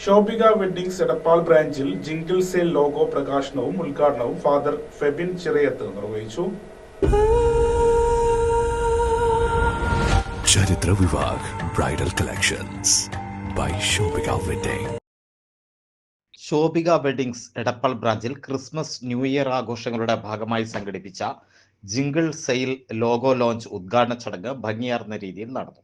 Shobhika weddings Edappal ബ്രാഞ്ചിൽ jingle sale logo പ്രകാശനവും ഉദ്ഘാടനവും ഫാദർ ഫെബിൻ ചിറയത്ത് നിർവഹിച്ചു. Charithra Vivah bridal collections by Shobhika wedding. Shobhika weddings Edappal ബ്രാഞ്ചിൽ ക്രിസ്മസ് ന്യൂ ഇയർ ആഘോഷങ്ങളുടെ ഭാഗമായി സംഘടിപ്പിച്ച ജിംഗിൾ സെയിൽ ലോഗോ ലോഞ്ച് ഉദ്ഘാടന ചടങ്ങ് ഭംഗിയാർന്ന രീതിയിൽ നടന്നു.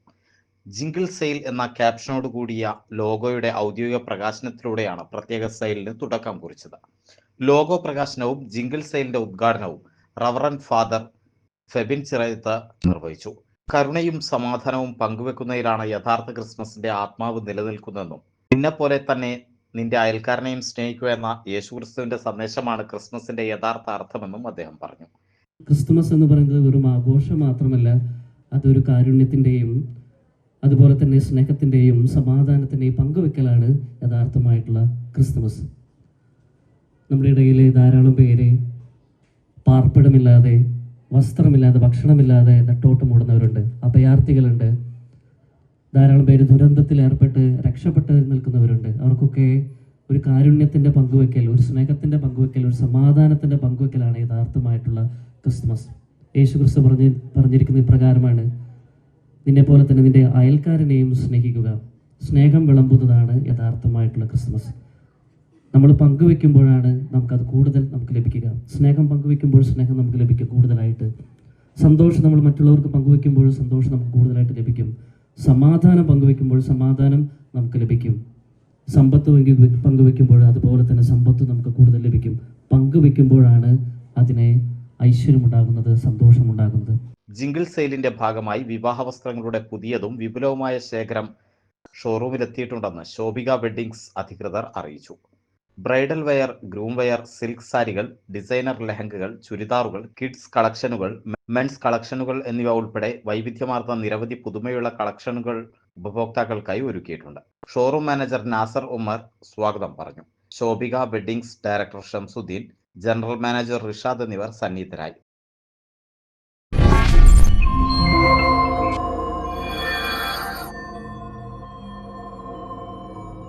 ജിംഗിൾ സെയിൽ എന്ന ക്യാപ്ഷനോട് കൂടിയ ലോഗോയുടെ ഔദ്യോഗിക പ്രകാശനത്തിലൂടെയാണ് പ്രത്യേക സെയിലിന് തുടക്കം കുറിച്ചത്. ലോഗോ പ്രകാശനവും ജിംഗിൾ സെയിലിന്റെ ഉദ്ഘാടനവും റവറൻ ഫാദർ ഫെബിൻ ചിറയത്ത് നിർവഹിച്ചു. കരുണയും സമാധാനവും പങ്കുവെക്കുന്നതിലാണ് യഥാർത്ഥ ക്രിസ്മസിന്റെ ആത്മാവ് നിലനിൽക്കുന്നതെന്നും നിന്നെപ്പോലെ തന്നെ നിന്റെ അയൽക്കാരനെയും സ്നേഹിക്കുക എന്ന യേശുക്രിസ്തുവിന്റെ സന്ദേശമാണ് ക്രിസ്മസിന്റെ യഥാർത്ഥ അർത്ഥമെന്നും അദ്ദേഹം പറഞ്ഞു. ക്രിസ്തുമസ് എന്ന് പറയുന്നത് വെറും ആഘോഷം മാത്രമല്ല, അതൊരു കാരുണ്യത്തിൻ്റെയും അതുപോലെ തന്നെ സ്നേഹത്തിൻ്റെയും സമാധാനത്തിൻ്റെയും പങ്കുവെക്കലാണ് യഥാർത്ഥമായിട്ടുള്ള ക്രിസ്തുമസ്. നമ്മുടെ ഇടയിൽ ധാരാളം പേര് പാർപ്പിടമില്ലാതെ, വസ്ത്രമില്ലാതെ, ഭക്ഷണമില്ലാതെ നെട്ടോട്ടമോടുന്നവരുണ്ട്, അഭയാർത്ഥികളുണ്ട്, ധാരാളം പേര് ദുരന്തത്തിൽ ഏർപ്പെട്ട് രക്ഷപ്പെട്ട് നിൽക്കുന്നവരുണ്ട്. അവർക്കൊക്കെ ഒരു കാരുണ്യത്തിൻ്റെ പങ്കുവെക്കൽ, ഒരു സ്നേഹത്തിൻ്റെ പങ്കുവെക്കൽ, ഒരു സമാധാനത്തിൻ്റെ പങ്കുവെക്കലാണ് യഥാർത്ഥമായിട്ടുള്ള ക്രിസ്തുമസ്. യേശുക്രിസ്തു പറഞ്ഞിരിക്കുന്ന ഇപ്രകാരമാണ്: നിന്നെപ്പോലെ തന്നെ നിന്റെ അയൽക്കാരനെയും സ്നേഹിക്കുക. സ്നേഹം വിളമ്പുന്നതാണ് യഥാർത്ഥമായിട്ടുള്ള ക്രിസ്മസ്. നമ്മൾ പങ്കുവെക്കുമ്പോഴാണ് നമുക്കത് കൂടുതൽ നമുക്ക് ലഭിക്കുക. സ്നേഹം പങ്കുവെക്കുമ്പോൾ സ്നേഹം നമുക്ക് ലഭിക്കും കൂടുതലായിട്ട്. സന്തോഷം നമ്മൾ മറ്റുള്ളവർക്ക് പങ്കുവെക്കുമ്പോൾ സന്തോഷം നമുക്ക് കൂടുതലായിട്ട് ലഭിക്കും. സമാധാനം പങ്കുവെക്കുമ്പോൾ സമാധാനം നമുക്ക് ലഭിക്കും. സമ്പത്ത് പങ്കുവെക്കുമ്പോൾ അതുപോലെ തന്നെ സമ്പത്ത് നമുക്ക് കൂടുതൽ ലഭിക്കും. പങ്കുവെക്കുമ്പോഴാണ് അതിനെ ഐശ്വര്യമുണ്ടാകുന്നത്, സന്തോഷമുണ്ടാകുന്നത്. ജിംഗിൾ സെയിലിന്റെ ഭാഗമായി വിവാഹ വസ്ത്രങ്ങളുടെ പുതിയതും വിപുലവുമായ ശേഖരം ഷോറൂമിലെത്തിയിട്ടുണ്ടെന്ന് ശോഭിക വെഡ്ഡിംഗ്സ് അധികൃതർ അറിയിച്ചു. Bridal wear, groom wear, silk സാരികൾ, ഡിസൈനർ ലെഹങ്കകൾ, ചുരിദാറുകൾ, കിഡ്സ് കളക്ഷനുകൾ, മെൻസ് കളക്ഷനുകൾ എന്നിവ ഉൾപ്പെടെ വൈവിധ്യമാർന്ന നിരവധി പുതുമയുള്ള കളക്ഷനുകൾ ഉപഭോക്താക്കൾക്കായി ഒരുക്കിയിട്ടുണ്ട്. ഷോറൂം മാനേജർ നാസർ ഉമർ സ്വാഗതം പറഞ്ഞു. Shobhika weddings director Shamsuddin, general manager Rishad എന്നിവർ സന്നിഹിതരായി.